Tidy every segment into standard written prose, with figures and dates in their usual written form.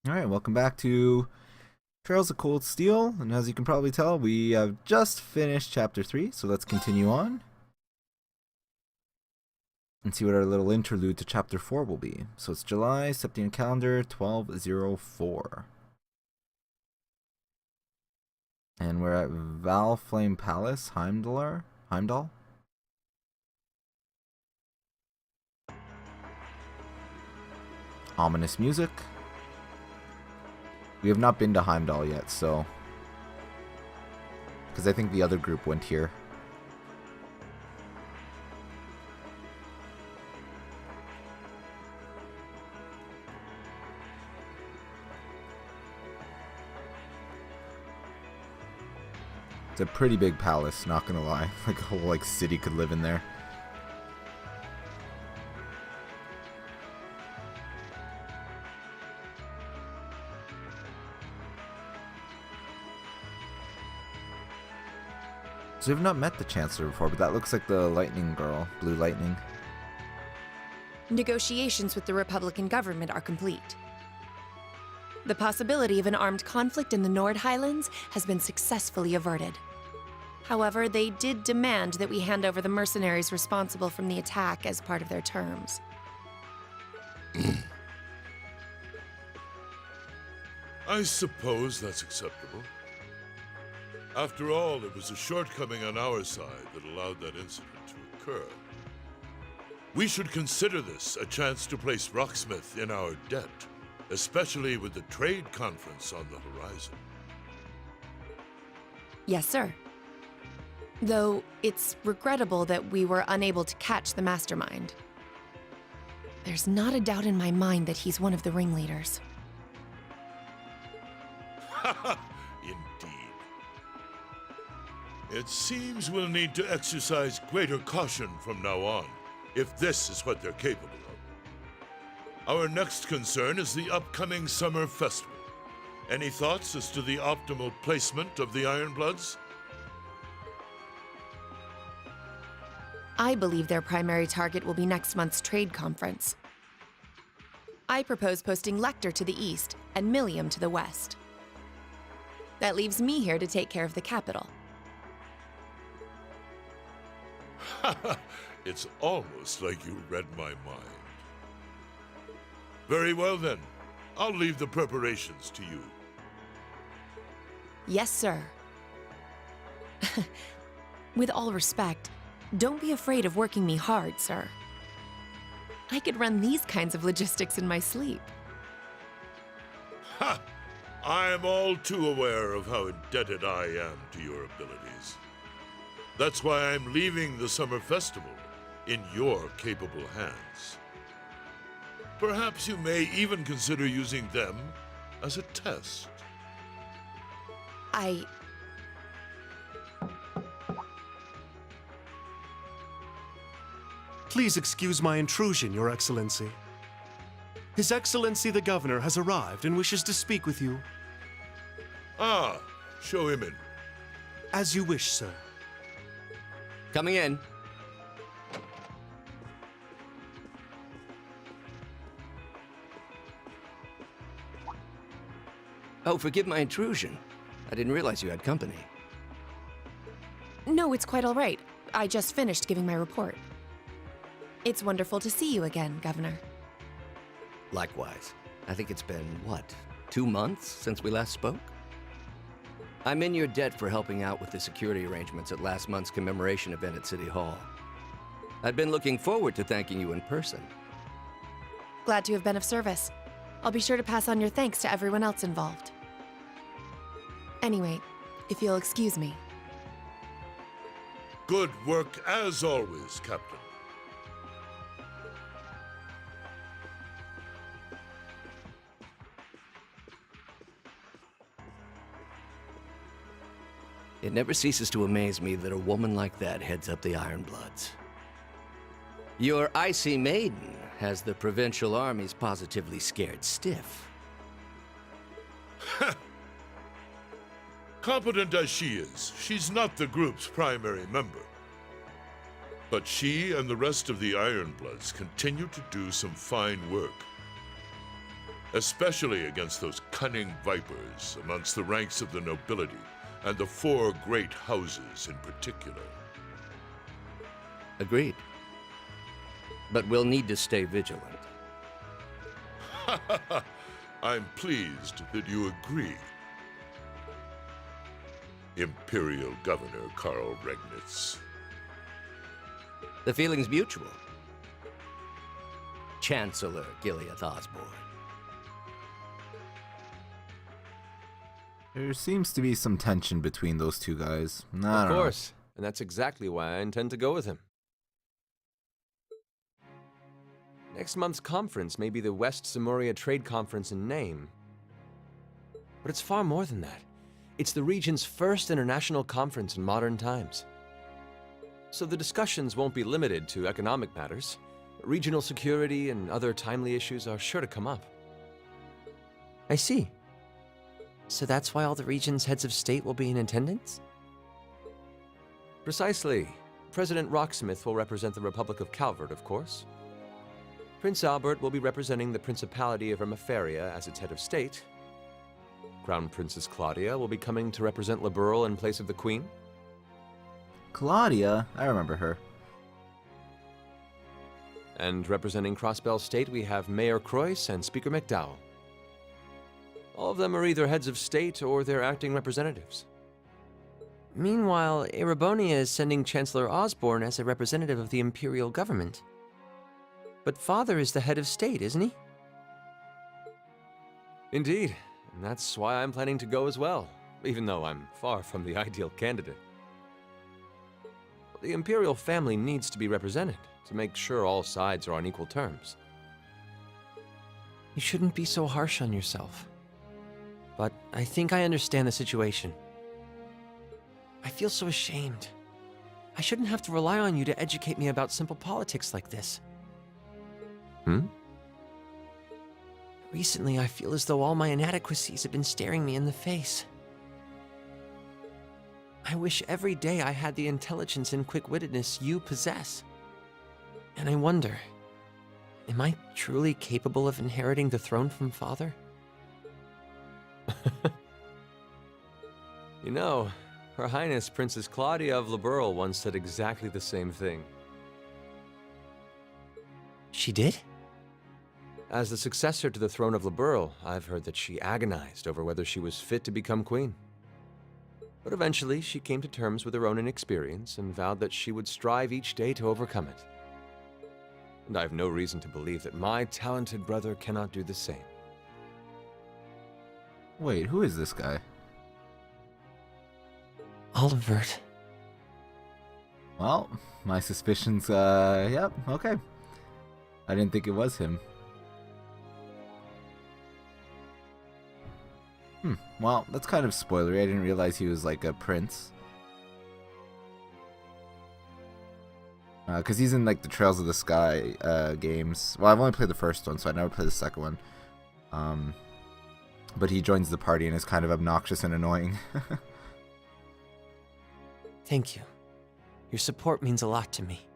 Alright, welcome back to Trails of Cold Steel, and as you can probably tell, we have just finished Chapter 3, so let's continue on and see what our little interlude to Chapter 4 will be. So it's July, Septian calendar, 1204. And we're at Valflame Palace, Heimdall? Ominous music. We have not been to Heimdall yet, so... because I think the other group went here. It's a pretty big palace, not gonna lie. Like a whole city could live in there. So we've not met the Chancellor before, but that looks like the Lightning Girl, Blue Lightning. Negotiations with the Republican government are complete. The possibility of an armed conflict in the Nord Highlands has been successfully averted. However, they did demand that we hand over the mercenaries responsible from the attack as part of their terms. I suppose that's acceptable. After all, it was a shortcoming on our side that allowed that incident to occur. We should consider this a chance to place Rocksmith in our debt, especially with the trade conference on the horizon. Yes, sir. Though it's regrettable that we were unable to catch the mastermind. There's not a doubt in my mind that he's one of the ringleaders. Indeed. It seems we'll need to exercise greater caution from now on, if this is what they're capable of. Our next concern is the upcoming summer festival. Any thoughts as to the optimal placement of the Ironbloods? I believe their primary target will be next month's trade conference. I propose posting Lecter to the east and Millium to the west. That leaves me here to take care of the capital. It's almost like you read my mind. Very well then. I'll leave the preparations to you. Yes, sir. With all respect, don't be afraid of working me hard, sir. I could run these kinds of logistics in my sleep. Ha! I'm all too aware of how indebted I am to your abilities. That's why I'm leaving the summer festival in your capable hands. Perhaps you may even consider using them as a test. Please excuse my intrusion, Your Excellency. His Excellency the Governor has arrived and wishes to speak with you. Ah, show him in. As you wish, sir. Coming in. Oh, forgive my intrusion. I didn't realize you had company. No, it's quite all right. I just finished giving my report. It's wonderful to see you again, Governor. Likewise. I think it's been, what, 2 months since we last spoke? I'm in your debt for helping out with the security arrangements at last month's commemoration event at City Hall. I'd been looking forward to thanking you in person. Glad to have been of service. I'll be sure to pass on your thanks to everyone else involved. Anyway, if you'll excuse me. Good work as always, Captain. It never ceases to amaze me that a woman like that heads up the Ironbloods. Your Icy Maiden has the provincial armies positively scared stiff. Competent as she is, she's not the group's primary member. But she and the rest of the Ironbloods continue to do some fine work. especially against those cunning vipers amongst the ranks of the nobility, and the four great houses in particular. Agreed. But we'll need to stay vigilant. I'm pleased that you agree. Imperial Governor Karl Regnitz. The feeling's mutual. Chancellor Gileath Osborne. There seems to be some tension between those two guys. I Of don't know. course, and that's exactly why I intend to go with him. Next month's conference may be the West Samoria Trade Conference in name. But it's far more than that. It's the region's first international conference in modern times. So the discussions won't be limited to economic matters. Regional security and other timely issues are sure to come up. I see. So that's why all the region's heads of state will be in attendance? Precisely. President Rocksmith will represent the Republic of Calvert, of course. Prince Albert will be representing the Principality of Ermaferia as its head of state. Crown Princess Claudia will be coming to represent Liberl in place of the Queen. Claudia, I remember her. And representing Crossbell State, we have Mayor Croyce and Speaker McDowell. All of them are either heads of state or their acting representatives. Meanwhile, Erebonia is sending Chancellor Osborne as a representative of the Imperial government. But Father is the head of state, isn't he? Indeed, and that's why I'm planning to go as well, even though I'm far from the ideal candidate. The Imperial family needs to be represented to make sure all sides are on equal terms. You shouldn't be so harsh on yourself. But I think I understand the situation. I feel so ashamed. I shouldn't have to rely on you to educate me about simple politics like this. Recently, I feel as though all my inadequacies have been staring me in the face. I wish every day I had the intelligence and quick-wittedness you possess. And I wonder, am I truly capable of inheriting the throne from Father? You know, Her Highness Princess Claudia of Liberl once said exactly the same thing. She did? As the successor to the throne of Liberl, I've heard that she agonized over whether she was fit to become queen. But eventually, she came to terms with her own inexperience and vowed that she would strive each day to overcome it. And I have no reason to believe that my talented brother cannot do the same. Wait, who is this guy? Olivert. Well, my suspicions, yep, okay. I didn't think it was him. Well, that's kind of spoilery. I didn't realize he was like a prince. Because he's in like the Trails of the Sky games. Well, I've only played the first one, so I never played the second one. But he joins the party and is kind of obnoxious and annoying. Thank you. Your support means a lot to me.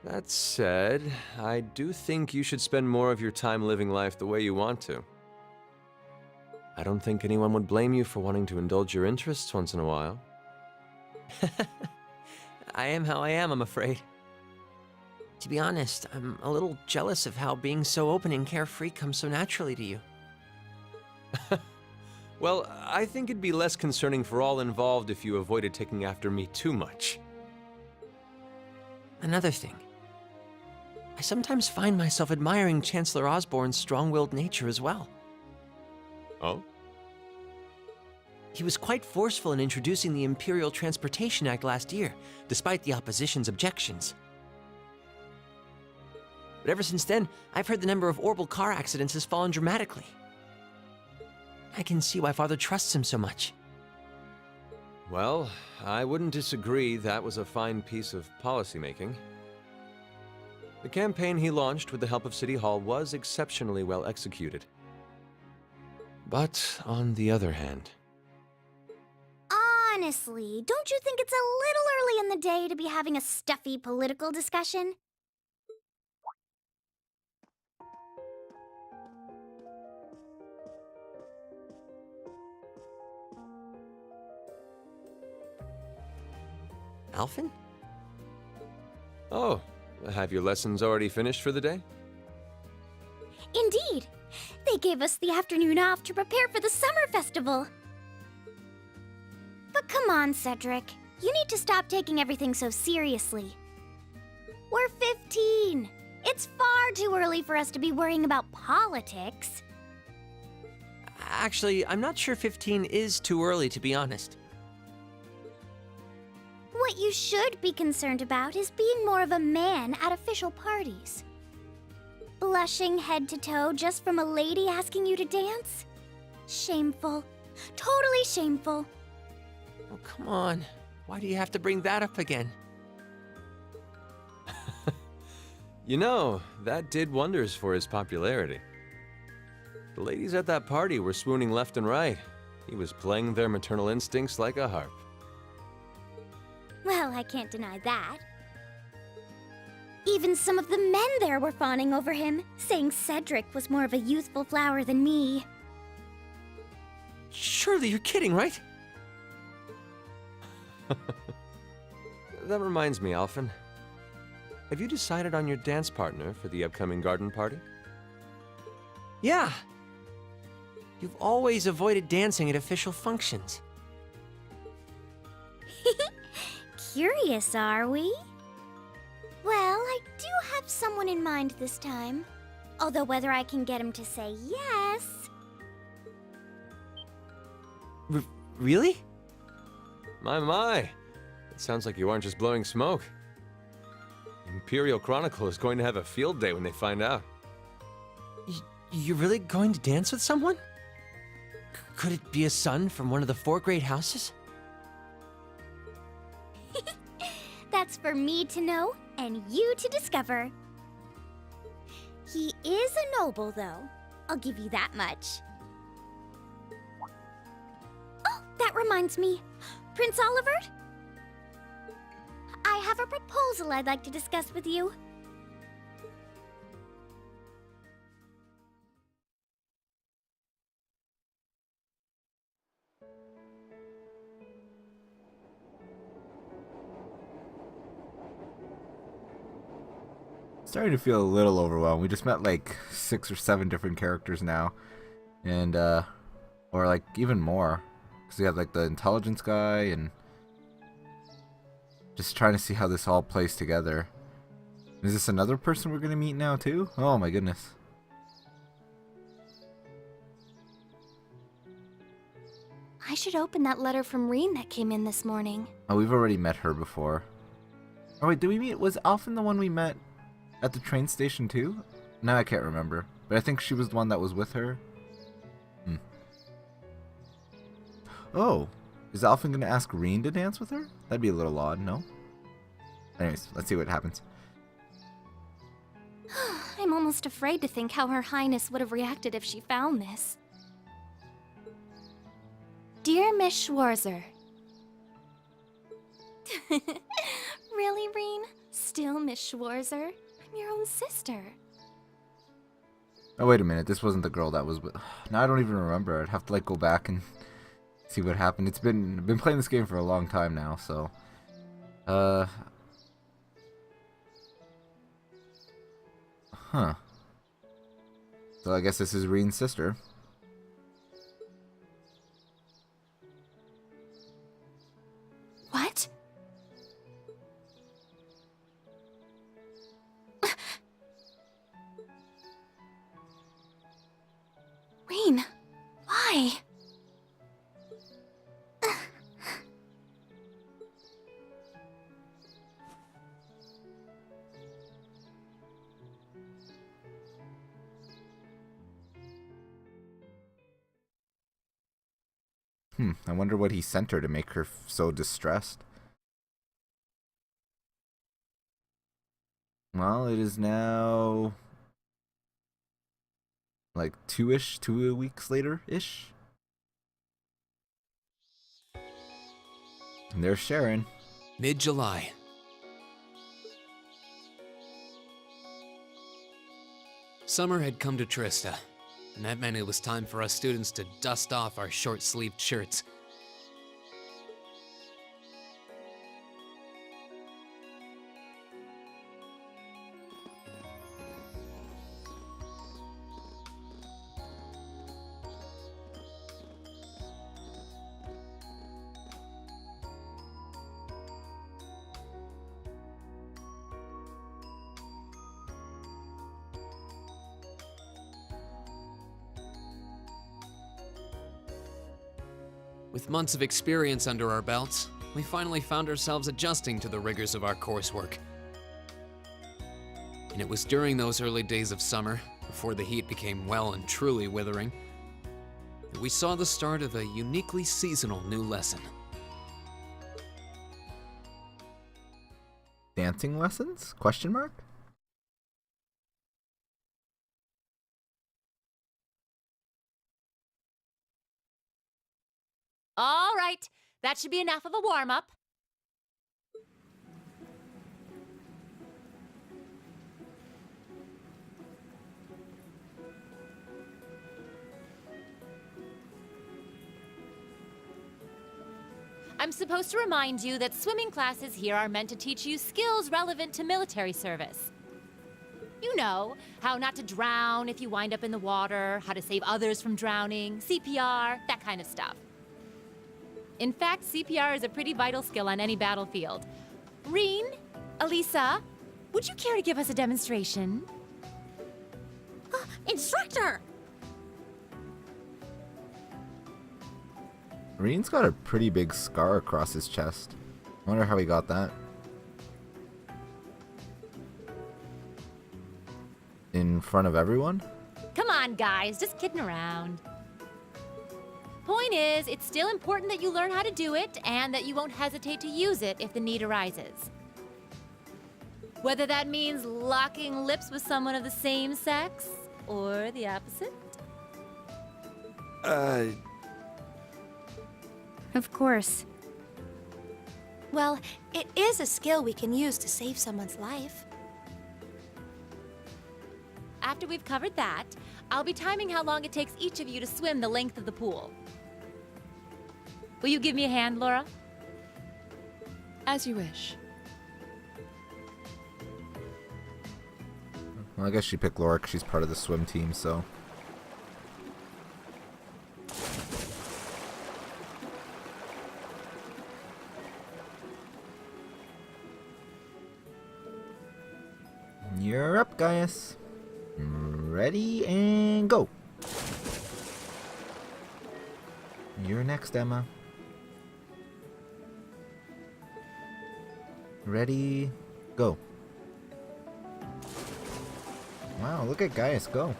That said, I do think you should spend more of your time living life the way you want to. I don't think anyone would blame you for wanting to indulge your interests once in a while. I am how I am, I'm afraid. To be honest, I'm a little jealous of how being so open and carefree comes so naturally to you. Well, I think it'd be less concerning for all involved if you avoided taking after me too much. Another thing. I sometimes find myself admiring Chancellor Osborne's strong-willed nature as well. Oh? He was quite forceful in introducing the Imperial Transportation Act last year, despite the opposition's objections. But ever since then, I've heard the number of orbital car accidents has fallen dramatically. I can see why Father trusts him so much. Well, I wouldn't disagree that was a fine piece of policymaking. The campaign he launched with the help of City Hall was exceptionally well executed. But on the other hand... Honestly, don't you think it's a little early in the day to be having a stuffy political discussion? Alphen? Oh, have your lessons already finished for the day? Indeed. They gave us the afternoon off to prepare for the summer festival. But come on, Cedric. You need to stop taking everything so seriously. We're 15. It's far too early for us to be worrying about politics. Actually, I'm not sure 15 is too early, to be honest. What you should be concerned about is being more of a man at official parties. Blushing head to toe just from a lady asking you to dance? Shameful. Totally shameful. Oh, come on. Why do you have to bring that up again? You know, that did wonders for his popularity. The ladies at that party were swooning left and right. He was playing their maternal instincts like a harp. Well, I can't deny that. Even some of the men there were fawning over him, saying Cedric was more of a youthful flower than me. Surely you're kidding, right? That reminds me, Alphen. Have you decided on your dance partner for the upcoming garden party? Yeah. You've always avoided dancing at official functions. Curious, are we? Well, I do have someone in mind this time. Although whether I can get him to say yes... Really? My. It sounds like you aren't just blowing smoke. Imperial Chronicle is going to have a field day when they find out. You're really going to dance with someone? Could it be a son from one of the 4 great houses? That's for me to know and you to discover. He is a noble, though. I'll give you that much. Oh, that reminds me. Prince Olivert? I have a proposal I'd like to discuss with you. Starting to feel a little overwhelmed. We just met like 6 or 7 different characters now, and or like even more, because we have like the intelligence guy, and just trying to see how this all plays together. Is this another person we're gonna meet now too? Oh my goodness. I should open that letter from Reen that came in this morning. Oh, we've already met her before. Oh wait, did we meet? Was Alphen the one we met at the train station too? No, I can't remember. But I think she was the one that was with her. Oh, is Alphen gonna ask Reen to dance with her? That'd be a little odd, no? Anyways, let's see what happens. I'm almost afraid to think how Her Highness would have reacted if she found this. Dear Miss Schwarzer. Really, Reen? Still Miss Schwarzer? I'm your own sister. Oh wait a minute, this wasn't the girl that was with... Now I don't even remember. I'd have to like go back and see what happened. I've been playing this game for a long time now, so... Huh. So I guess this is Reen's sister. What? Reen, why? I wonder what he sent her to make her so distressed. Well, it is now like 2 weeks later-ish. And there's Sharon. Mid-July. Summer had come to Trista, and that meant it was time for us students to dust off our short-sleeved shirts. With months of experience under our belts, we finally found ourselves adjusting to the rigors of our coursework. And it was during those early days of summer, before the heat became well and truly withering, that we saw the start of a uniquely seasonal new lesson. Dancing lessons? Question mark? All right, that should be enough of a warm-up. I'm supposed to remind you that swimming classes here are meant to teach you skills relevant to military service. You know, how not to drown if you wind up in the water, how to save others from drowning, CPR, that kind of stuff. In fact, CPR is a pretty vital skill on any battlefield. Reen, Elisa, would you care to give us a demonstration? Instructor! Reen's got a pretty big scar across his chest. I wonder how he got that. In front of everyone? Come on, guys, just kidding around. Point is, it's still important that you learn how to do it and that you won't hesitate to use it if the need arises. Whether that means locking lips with someone of the same sex or the opposite. Of course. Well, it is a skill we can use to save someone's life. After we've covered that, I'll be timing how long it takes each of you to swim the length of the pool. Will you give me a hand, Laura? As you wish. Well, I guess she picked Laura 'cause she's part of the swim team, so... You're up, Gaius. Ready and go. You're next, Emma. Ready, go. Wow, look at Gaius go.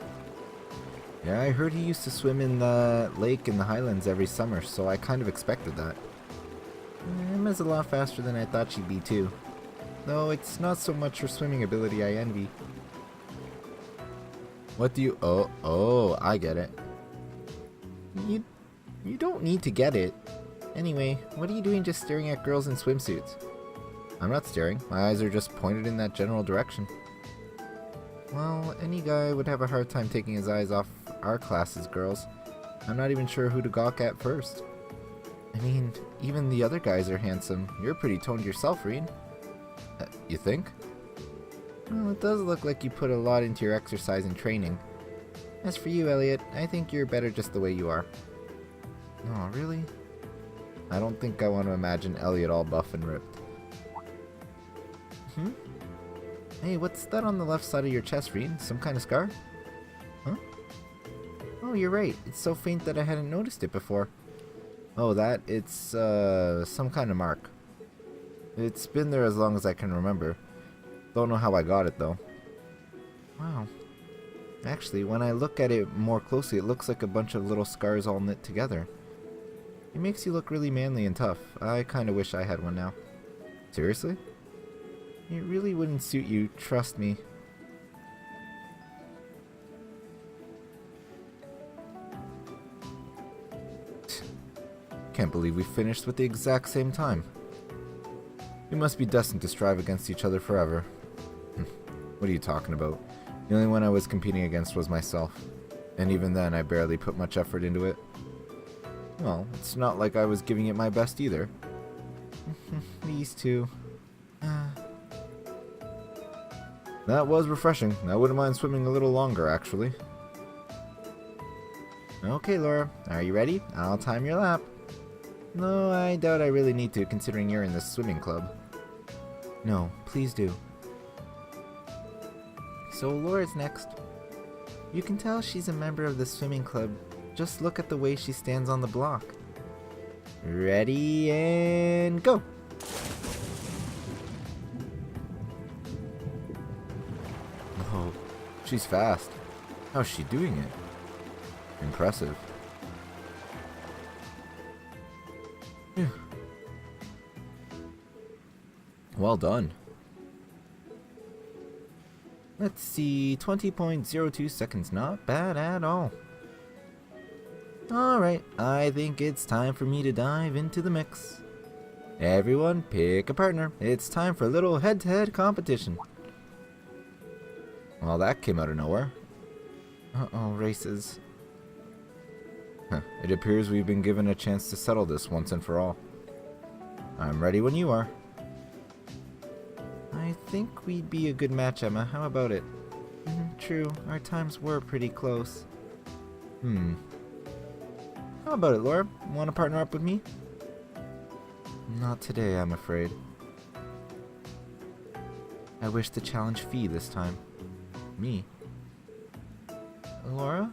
Yeah, I heard he used to swim in the lake in the Highlands every summer, so I kind of expected that. Emma's a lot faster than I thought she'd be too. Though it's not so much her swimming ability I envy. What do you... Oh, I get it. You don't need to get it. Anyway, what are you doing just staring at girls in swimsuits? I'm not staring. My eyes are just pointed in that general direction. Well, any guy would have a hard time taking his eyes off our class's girls. I'm not even sure who to gawk at first. I mean, even the other guys are handsome. You're pretty toned yourself, Reen. You think? Well, it does look like you put a lot into your exercise and training. As for you, Elliot, I think you're better just the way you are. Oh, really? I don't think I want to imagine Elliot all buff and ripped. Hey, what's that on the left side of your chest, Reen? Some kind of scar? Huh? Oh, you're right. It's so faint that I hadn't noticed it before. Oh, it's some kind of mark. It's been there as long as I can remember. Don't know how I got it, though. Wow. Actually, when I look at it more closely, it looks like a bunch of little scars all knit together. It makes you look really manly and tough. I kinda wish I had one now. Seriously? It really wouldn't suit you, trust me. Can't believe we finished with the exact same time. We must be destined to strive against each other forever. What are you talking about? The only one I was competing against was myself. And even then, I barely put much effort into it. Well, it's not like I was giving it my best either. These two. That was refreshing. I wouldn't mind swimming a little longer, actually. Okay, Laura. Are you ready? I'll time your lap. No, I doubt I really need to, considering you're in the swimming club. No, please do. So Laura's next. You can tell she's a member of the swimming club. Just look at the way she stands on the block. Ready and go. Oh, she's fast. How's she doing it? Impressive. Yeah. Well done. Let's see, 20.02 seconds, not bad at all. Alright, I think it's time for me to dive into the mix. Everyone, pick a partner. It's time for a little head-to-head competition. Well, that came out of nowhere. Uh-oh, races. Huh, it appears we've been given a chance to settle this once and for all. I'm ready when you are. I think we'd be a good match, Emma. How about it? True, our times were pretty close. How about it, Laura? Want to partner up with me? Not today, I'm afraid. I wish to challenge Fee this time. Me? Laura?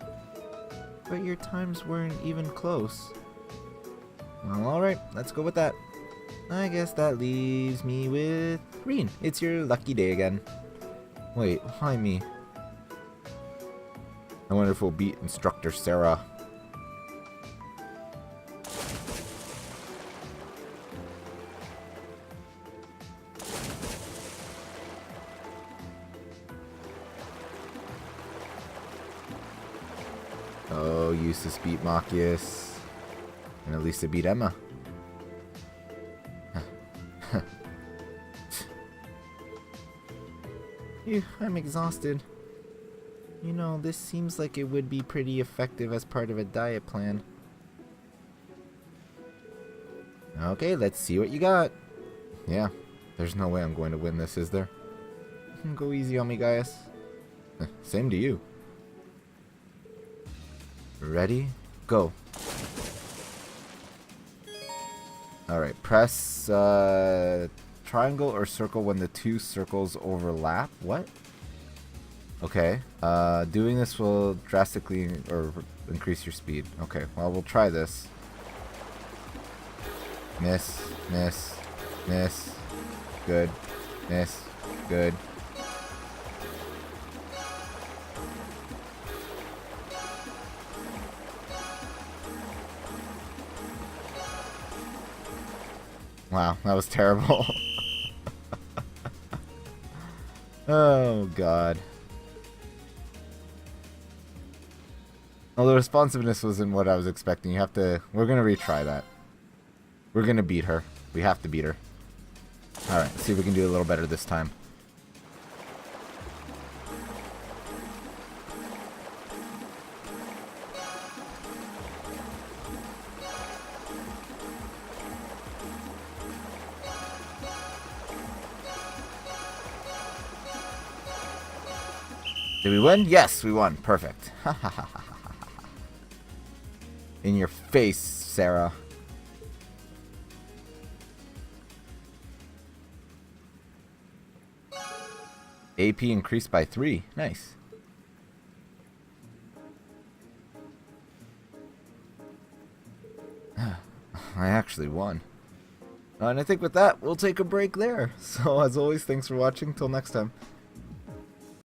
But your times weren't even close. Well, alright, let's go with that. I guess that leaves me with Reen. It's your lucky day again. Wait, why me? I wonder if we'll beat Instructor Sarah. Oh, Eustace beat Machias. And Elisa beat Emma. Phew, I'm exhausted. You know, this seems like it would be pretty effective as part of a diet plan. Okay, let's see what you got. Yeah, there's no way I'm going to win this, is there? Go easy on me, Gaius. Same to you. Ready? Go. Alright, press triangle or circle when the two circles overlap. What? Okay. Doing this will drastically or increase your speed. Okay, well, we'll try this. Miss, miss, miss. Good. Miss. Good. Wow, that was terrible. Oh, God. Well, the responsiveness wasn't what I was expecting. We're gonna retry that. We're gonna beat her. We have to beat her. Alright, see if we can do a little better this time. Did we win? Yes, we won. Perfect. In your face, Sarah. AP increased by 3. Nice. I actually won. And I think with that, we'll take a break there. So as always, thanks for watching. Till next time.